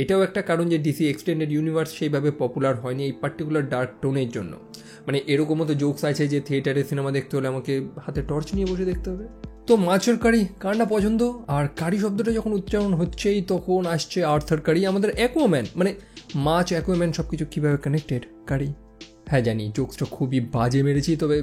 এটাও একটা কারণ যে ডিসি এক্সটেন্ডেড ইউনিভার্স সেইভাবে পপুলার হয়নি এই পার্টিকুলার ডার্ক টোনের জন্য। মানে এরকমও তো জোকস আছে যে থিয়েটারে সিনেমা দেখতে হলে আমাকে হাতে টর্চ নিয়ে বসে দেখতে হবে। তো মাছের কারি কার না পছন্দ, আর কারি শব্দটা যখন উচ্চারণ হচ্ছেই তখন আসছে আর্থার কারি, আমাদের অ্যাকুয়াম্যান। মানে মাছ, অ্যাকুয়াম্যান সব কিছু কীভাবে কানেক্টেড, কারি। হ্যাঁ জানি জোকসটা খুবই বাজে মেরেছি, তবে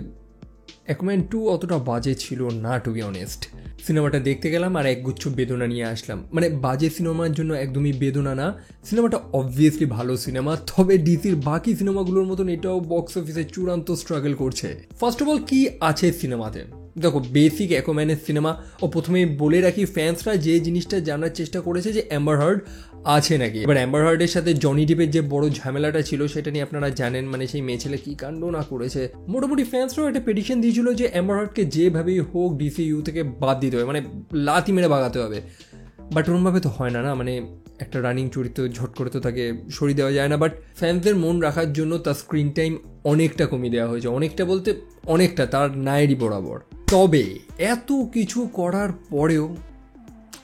অ্যাকুয়াম্যান 2 অতটা বাজে ছিল না টু বি অনেস্ট। সিনেমাটা দেখতে গেলাম আর একগুচ্ছ বেদনা নিয়ে আসলাম। মানে বাজে সিনেমার জন্য একদমই বেদনা না, সিনেমাটা অবভিয়াসলি ভালো সিনেমা, তবে ডিসির বাকি সিনেমাগুলোর মতন এটাও বক্স অফিসে চূড়ান্ত স্ট্রাগল করছে। ফার্স্ট অফ অল কি আছে সিনেমাতে, দেখো বেসিক অ্যাকুয়াম্যানের সিনেমা। ও প্রথমেই বলে রাখি ফ্যান্সরা যে জিনিসটা জানার চেষ্টা করেছে যে অ্যাম্বার হার্ড আছে নাকি। এবার অ্যাম্বার হার্ডের সাথে জনি ডিপের যে বড় ঝামেলাটা ছিল সেটা নিয়ে আপনারা জানেন, মানে সেই মেয়ে ছেলে কী কাণ্ড না করেছে। মোটামুটি ফ্যান্সরাও একটা পেটিশন দিয়েছিল যে অ্যাম্বার হার্ডকে যেভাবেই হোক ডিসিইউ থেকে বাদ দিতে হবে, মানে লাথি মেরে ভাগাতে হবে। বাট ওরমভাবে তো হয় না, মানে একটা রানিং চরিত্র ঝট করে তো তাকে সরিয়ে দেওয়া যায় না। বাট ফ্যান্সদের মন রাখার জন্য তার স্ক্রিন টাইম অনেকটা কমিয়ে দেওয়া হয়েছে, অনেকটা বলতে অনেকটা, তার নায়েরই বরাবর। তবে এত কিছু করার পরেও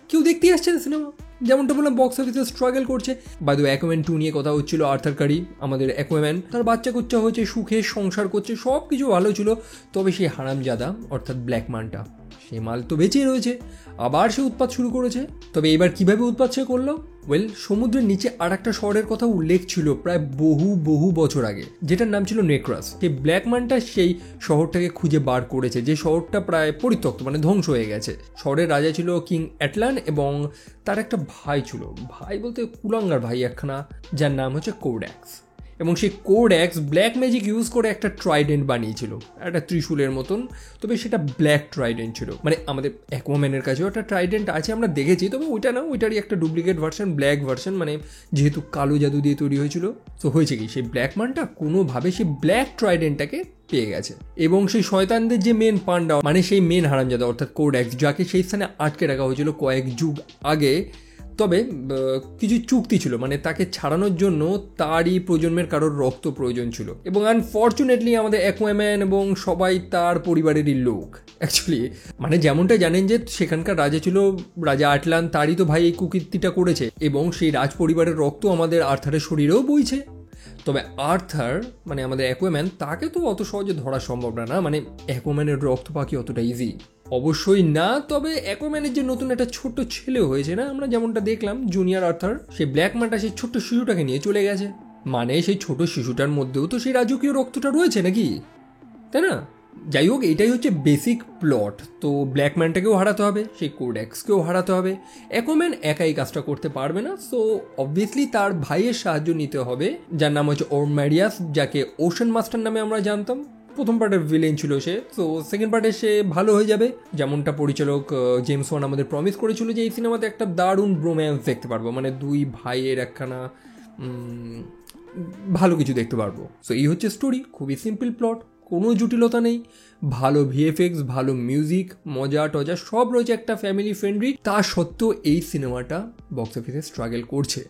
কেউ দেখতেই আসছে না সিনেমা। যেমনটা বললাম বক্স অফিসে স্ট্রাগল করছে। বাই দ্য ওয়ে অ্যাকুয়াম্যান 2 নিয়ে কথা হচ্ছিল, আর্থার কারি আমাদের অ্যাকুয়াম্যান, তার বাচ্চা কুচ্চা হয়েছে, সুখে সংসার করছে, সব কিছু ভালো ছিল। তবে সেই হারামজাদা অর্থাৎ ব্ল্যাক মানটা, সে মাল তো বেঁচেই রয়েছে, আবার সে উৎপাত শুরু করেছে। তবে এবার কিভাবে উৎপাত সে করলো, ওয়েল সমুদ্রের নিচে আর একটা শহরের কথা উল্লেখ ছিল প্রায় বহু বছর আগে, যেটার নাম ছিল নেক্রাস। সেই ব্ল্যাক মানটা সেই শহরটাকে খুঁজে বার করেছে, যে শহরটা প্রায় পরিত্যক্ত, মানে ধ্বংস হয়ে গেছে। শহরের রাজা ছিল কিং অ্যাটলান এবং তার একটা ভাই ছিল, ভাই বলতে কুলাঙ্গার ভাই একখানা, যার নাম হচ্ছে কোড্যাক্স। এবং সেই কোড্যাক্স ব্ল্যাক ম্যাজিক ইউজ করে একটা ট্রাইডেন্ট বানিয়েছিল, একটা ত্রিশূলের মতন। তবে সেটা ব্ল্যাক ট্রাইডেন্ট ছিল। মানে আমাদের অ্যাকুয়াম্যানের কাছেও একটা ট্রাইডেন্ট আছে, আমরা দেখেছি, তবে ওইটা না, ওইটারই একটা ডুপ্লিকেট ভার্সন, ব্ল্যাক ভার্সন, মানে যেহেতু কালো জাদু দিয়ে তৈরি হয়েছিল। তো হয়েছে কি, সেই ব্ল্যাক মানটা কোনোভাবে সেই ব্ল্যাক ট্রাইডেন্টটাকে পেয়ে গেছে। এবং সেই শয়তানদের যে মেন পান্ডা, মানে সেই মেন হারামজাদা অর্থাৎ কোড্যাক্স, যাকে সেই স্থানে আটকে রাখা হয়েছিল কয়েক যুগ আগে। তবে কিছু চুক্তি ছিল, মানে তাকে ছাড়ানোর জন্য তারই প্রজন্মের কারোর রক্ত প্রয়োজন ছিল। এবং আনফর্চুনেটলি আমাদের অ্যাকুয়াম্যান এবং সবাই তার পরিবারেরই লোক অ্যাকচুয়ালি। মানে যেমনটা জানেন যে সেখানকার রাজা ছিল রাজা আটলান, তারই তো ভাই এই কুকীর্তিটা করেছে, এবং সেই রাজ পরিবারের রক্ত আমাদের আর্থারের শরীরেও বইছে। তবে আর্থার মানে আমাদের অ্যাকুয়াম্যান, তাকে তো অত সহজে ধরা সম্ভব না। মানে অ্যাকুয়াম্যানের রক্ত পাখি অতটা ইজি অবশ্যই না। তবে অ্যাকুয়াম্যানের যে নতুন একটা ছোট্ট ছেলে হয়েছে না, আমরা যেমনটা দেখলাম জুনিয়র আর্থার, সেই ব্ল্যাক মানটা সেই ছোট্ট শিশুটাকে নিয়ে চলে গেছে। মানে সেই ছোট শিশুটার মধ্যেও তো সেই রাজকীয় রক্তটা রয়েছে নাকি, তাই না? যাই হোক, এটাই হচ্ছে বেসিক প্লট। তো ব্ল্যাক ম্যানটাকেও হারাতে হবে, সেই কোড্যাক্সকেও হারাতে হবে। অ্যাকুয়াম্যান একাই কাজটা করতে পারবে না, সো অবভিয়াসলি তার ভাইয়ের সাহায্য নিতে হবে, যার নাম হচ্ছে ওরম্যাডিয়াস, যাকে ওশান মাস্টার নামে আমরা জানতাম। প্রথম পার্টের ভিলেন ছিল সে, তো সেকেন্ড পার্টে সে ভালো হয়ে যাবে। যেমনটা পরিচালক জেমস ওয়ান আমাদের প্রমিস করেছিল যে এই সিনেমাতে একটা দারুণ ব্রোম্যান্স দেখতে পারবো, মানে দুই ভাইয়ের একখানা ভালো কিছু দেখতে পারবো। সো এই হচ্ছে স্টোরি, খুবই সিম্পল প্লট, কোনো জটিলতা নেই, ভালো ভিএফএক্স, ভালো মিউজিক, মজা টজা সব রয়েছে, একটা ফ্যামিলি ফ্রেন্ডলি। তা সত্ত্বেও এই সিনেমাটা বক্স অফিসে স্ট্রাগল করছে,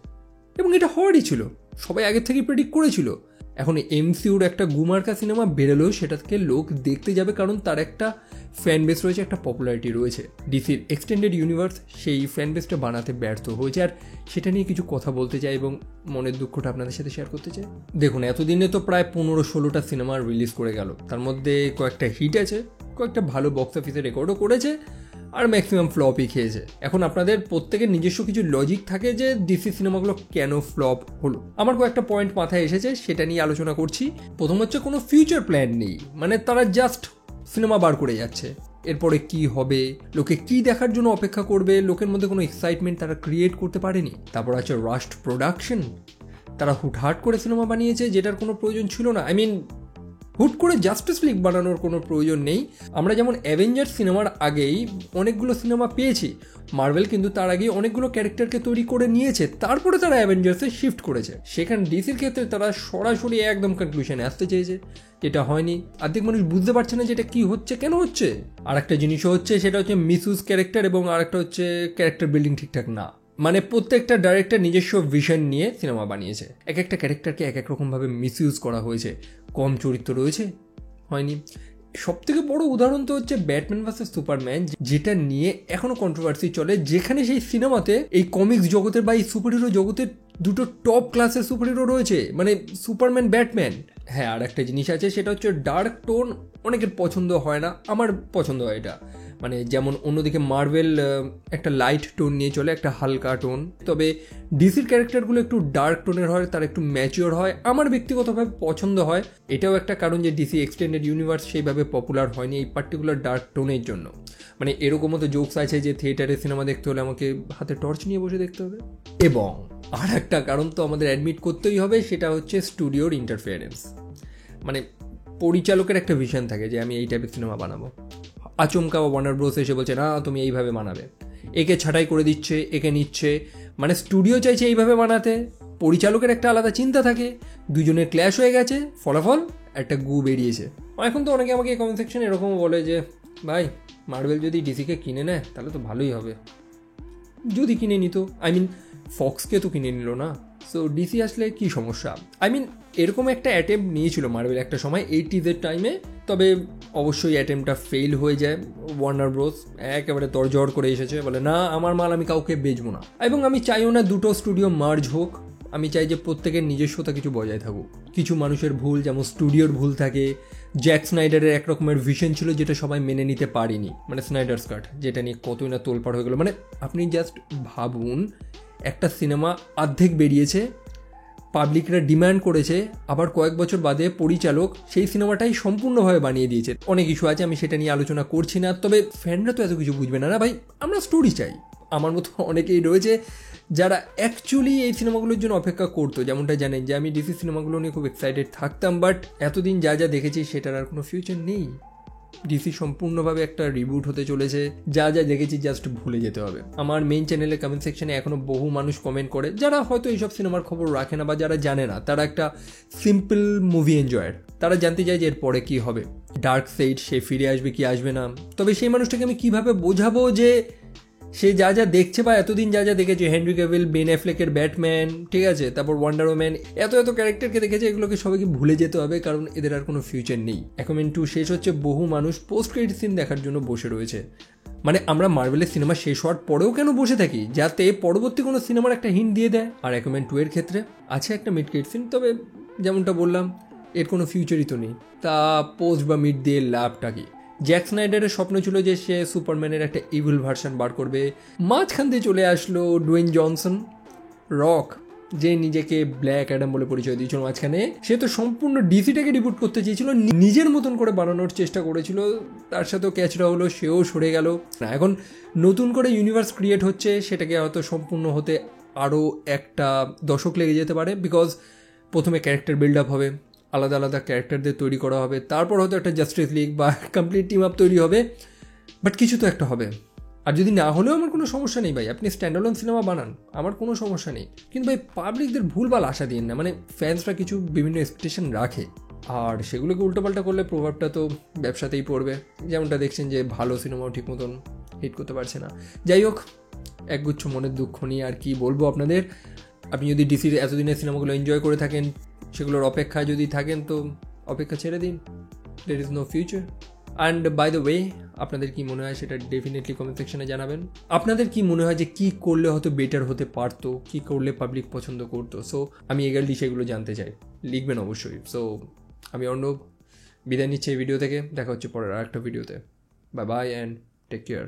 এবং এটা হওয়ারই ছিল, সবাই আগের থেকেই প্রেডিক্ট করেছিল। এখন এমসিউর একটা গুমার্কা সিনেমা বেরোলেও সেটাকে লোক দেখতে যাবে, কারণ তার একটা ফ্যান বেস রয়েছে, একটা পপুলারিটি রয়েছে। ডিসির এক্সটেন্ডেড ইউনিভার্স সেই ফ্যান বেসটা বানাতে ব্যর্থ হয়েছে, আর সেটা নিয়ে কিছু কথা বলতে চাই এবং মনের দুঃখটা আপনাদের সাথে শেয়ার করতে চাই। দেখুন, এতদিনে তো প্রায় 15-16টা সিনেমা রিলিজ করে গেল, তার মধ্যে কয়েকটা হিট আছে, কয়েকটা ভালো বক্স অফিসে রেকর্ডও করেছে, আর ম্যাক্সিমাম ফ্লপই খেয়েছে। এখন আপনাদের প্রত্যেকের নিজস্ব কিছু লজিক থাকে যে ডিসি সিনেমাগুলো কেন ফ্লপ হলো। আমার কয়েকটা পয়েন্ট মাথায় এসেছে, সেটা নিয়ে আলোচনা করছি। প্রথম হচ্ছে কোনো ফিউচার প্ল্যান নেই, মানে তারা জাস্ট সিনেমা বার করে যাচ্ছে, এরপরে কি হবে, লোকে কি দেখার জন্য অপেক্ষা করবে, লোকের মধ্যে কোনো এক্সাইটমেন্ট তারা ক্রিয়েট করতে পারেনি। তারপর আছে রাশড প্রোডাকশন, তারা হুটহাট করে সিনেমা বানিয়েছে যেটার কোনো প্রয়োজন ছিল না। হুট করে জাস্টিস লিগ বানানোর কোনো প্রয়োজন নেই। আমরা যেমন অ্যাভেঞ্জার্স সিনেমার আগেই অনেকগুলো সিনেমা পেয়েছি, মার্ভেল কিন্তু তার আগেই অনেকগুলো ক্যারেক্টারকে তৈরি করে নিয়েছে, তারপরে তারা অ্যাভেঞ্জার্সে শিফট করেছে। সেখানে ডিসির ক্ষেত্রে তারা সরাসরি একদম কনক্লুশনে আসতে চেয়েছে, যেটা হয়নি। অর্ধেক মানুষ বুঝতে পারছে না যেটা কি হচ্ছে, কেন হচ্ছে। আর একটা জিনিসও হচ্ছে, সেটা হচ্ছে মিসইউজ ক্যারেক্টার, এবং আর একটা হচ্ছে ক্যারেক্টার বিল্ডিং ঠিকঠাক না। মানে প্রত্যেকটা ডাইরেক্টর নিজস্ব ভিশন নিয়ে সিনেমা বানিয়েছে, এক একটা ক্যারেক্টারকে এক এক রকমভাবে মিসইউজ করা হয়েছে। কম চরিত্র রয়েছে, হয়নি। সবথেকে বড় উদাহরণ তো হচ্ছে ব্যাটম্যান ভার্সেস সুপারম্যান, যেটা নিয়ে এখনো কন্ট্রোভার্সি চলে, যেখানে সেই সিনেমাতে এই কমিক্স জগতের বা এই সুপারহিরো জগতের দুটো টপ ক্লাসের সুপারহিরো রয়েছে, মানে সুপারম্যান, ব্যাটম্যান। হ্যাঁ, আর একটা জিনিস আছে, সেটা হচ্ছে ডার্ক টোন অনেকের পছন্দ হয় না, আমার পছন্দ হয় এটা। মানে যেমন অন্যদিকে মার্ভেল একটা লাইট টোন নিয়ে চলে, একটা হালকা টোন, তবে ডিসির ক্যারেক্টারগুলো একটু ডার্ক টোনের হয়, তার একটু ম্যাচিওর হয়, আমার ব্যক্তিগতভাবে পছন্দ হয়। এটাও একটা কারণ যে ডিসি এক্সটেন্ডেড ইউনিভার্স সেইভাবে পপুলার হয়নি এই পার্টিকুলার ডার্ক টোনের জন্য। মানে এরকমও তো জোকস আছে যে থিয়েটারে সিনেমা দেখতে হলে আমাকে হাতে টর্চ নিয়ে বসে দেখতে হবে। এবং আর একটা কারণ তো আমাদের অ্যাডমিট করতেই হবে, সেটা হচ্ছে স্টুডিওর ইন্টারফিয়ারেন্স। মানে পরিচালকের একটা ভিশন থাকে যে আমি এই টাইপের সিনেমা বানাবো, আচমকা ওয়ার্নার ব্রোস এসে বলছে না তুমি এইভাবে বানাবে, একে ছাঁটাই করে দিচ্ছে, একে নিচ্ছে। মানে স্টুডিও চাইছে এইভাবে বানাতে, পরিচালকের একটা আলাদা চিন্তা থাকে, দুজনের ক্ল্যাশ হয়ে গেছে, ফলাফল একটা গু বেরিয়েছে। এখন তো অনেকে আমাকে কমেন্ট সেকশনে এরকম বলে যে ভাই মার্ভেল যদি ডিসিকে কিনে নেয় তাহলে তো ভালোই হবে। যদি কিনে নিত, আই মিন ফক্সকে তো কিনে নিল না, সো ডিসি আসলে কি সমস্যা? আই মিন এরকম একটা অ্যাটেম্প নিয়েছিল মার্ভেল একটা সময় 80s টাইমে, তবে অবশ্যই অ্যাটেম্পটা ফেল হয়ে যায়। ওয়ার্নার ব্রোস একেবারে তরজড় করে এসেছে, বলে না আমার মাল আমি কাউকে বেচবো না। এবং আমি চাইও না দুটো স্টুডিও মার্জ হোক, আমি চাই যে প্রত্যেকের নিজস্বতা কিছু বজায় থাকুক। কিছু মানুষের ভুল, যেমন স্টুডিওর ভুল থাকে। জ্যাক স্নাইডারের এক রকমের ভিশন ছিল যেটা সবাই মেনে নিতে পারেনি, মানে স্নাইডার্স কাট, যেটা নিয়ে কতই না তোলপাড় হয়ে গেলো। মানে আপনি জাস্ট ভাবুন, একটা সিনেমা অর্ধেক বেরিয়েছে, পাবলিকরা ডিমান্ড করেছে, আবার কয়েক বছর বাদে পরিচালক সেই সিনেমাটাই সম্পূর্ণভাবে বানিয়ে দিয়েছে। অনেক ইস্যু আছে, আমি সেটা নিয়ে আলোচনা করছি না, তবে ফ্যানরা তো এত কিছু বুঝবে না। না ভাই, আমরা স্টোরি চাই। আমার মতো অনেকেই রয়েছে যারা অ্যাকচুয়ালি এই সিনেমাগুলোর জন্য অপেক্ষা করতো। যেমনটা জানেন যে আমি ডিসি সিনেমাগুলো নিয়ে খুব এক্সাইটেড থাকতাম, বাট এতদিন যা যা দেখেছি সেটার আর কোনো ফিউচার নেই। ডিসি সম্পূর্ণভাবে একটা রিবুট হতে চলেছে, যা যা দেখেছি জাস্ট ভুলে যেতে হবে। আমার মেইন চ্যানেলে কমেন্ট সেকশনে এখনো বহু মানুষ কমেন্ট করে যারা হয়তো এইসব সিনেমার খবর রাখে না বা যারা জানে না, তারা একটা সিম্পল মুভি এনজয়ার, তারা জানতে চায় যে এরপরে কী হবে, ডার্ক সাইড সে ফিরে আসবে কি আসবে না। তবে সেই মানুষটাকে আমি কিভাবে বোঝাবো যে সে যা যা দেখছে বা এতদিন যা যা দেখেছে, হেনরি ক্যাভিল, বেন অ্যাফ্লেকের ব্যাটম্যান, ঠিক আছে, তারপর ওয়ান্ডার ওম্যান, এত এত ক্যারেক্টারকে দেখেছে, এগুলোকে সবাইকে ভুলে যেতে হবে, কারণ এদের আর কোনো ফিউচার নেই। অ্যাকুয়াম্যান 2 শেষ হচ্ছে, বহু মানুষ পোস্ট ক্রেডিট সিন দেখার জন্য বসে রয়েছে। মানে আমরা মার্ভেলের সিনেমা শেষ হওয়ার পরেও কেন বসে থাকি, যাতে পরবর্তী কোনো সিনেমার একটা হিন্ট দিয়ে দেয়। আর অ্যাকুয়াম্যান 2 এর ক্ষেত্রে আছে একটা মিড ক্রেডিট সিন, তবে যেমনটা বললাম এর কোনো ফিউচারই তো নেই, তা পোস্ট বা মিড দিয়ে লাভটা কি? জ্যাক স্নাইডারের স্বপ্ন ছিল যে সে সুপারম্যানের একটা ইভিল ভার্সন বার করবে, মাঝখান দিয়ে চলে আসলো ডুয়েন জনসন, রক, যে নিজেকে ব্ল্যাক অ্যাডাম বলে পরিচয় দিয়েছিল মাঝখানে। সে তো সম্পূর্ণ ডিসিটাকে রিবুট করতে চেয়েছিল, নিজের মতন করে বানানোর চেষ্টা করেছিল, তার সাথেও ক্যাচরা হলো, সেও সরে গেল। না, এখন নতুন করে ইউনিভার্স ক্রিয়েট হচ্ছে, সেটাকে হয়তো সম্পূর্ণ হতে আরও একটা দশক লেগে যেতে পারে, বিকজ প্রথমে ক্যারেক্টার বিল্ড আপ হবে, আলাদা আলাদা ক্যারেক্টারদের তৈরি করা হবে, তারপর হয়তো একটা জাস্টিস লিগ বা কমপ্লিট টিম আপ তৈরি হবে, বাট কিছু তো একটা হবে। আর যদি না হলেও আমার কোনো সমস্যা নেই ভাই, আপনি স্ট্যান্ডঅ্যালোন সিনেমা বানান, আমার কোনো সমস্যা নেই, কিন্তু ভাই পাবলিকদের ভুলভাল আশা দিন না। মানে ফ্যান্সরা কিছু বিভিন্ন এক্সপেকটেশন রাখে, আর সেগুলোকে উল্টোপাল্টা করলে প্রভাবটা তো ব্যবসাতেই পড়বে। যেমনটা দেখছেন যে ভালো সিনেমাও ঠিক মতন হিট করতে পারছে না। যাই হোক, একগুচ্ছ মনের দুঃখ নিয়ে আর কি বলবো আপনাদের। আপনি যদি ডিসির এতদিনের সিনেমাগুলো এনজয় করে থাকেন, সেগুলোর অপেক্ষায় যদি থাকেন, তো অপেক্ষা ছেড়ে দিন, there is no future. And by the way, আপনাদের কি মনে হয় সেটা ডেফিনেটলি কমেন্ট সেকশনে জানাবেন। আপনাদের কি মনে হয় যে কী করলে হয়তো বেটার হতে পারতো, কী করলে পাবলিক পছন্দ করতো? সো আমি এগারলি সেগুলো জানতে চাই, লিখবেন অবশ্যই। সো আমি অর্ণব বিদায় নিচ্ছি এই ভিডিও থেকে, দেখা হচ্ছে পরের আর একটা ভিডিওতে। Bye bye and take care.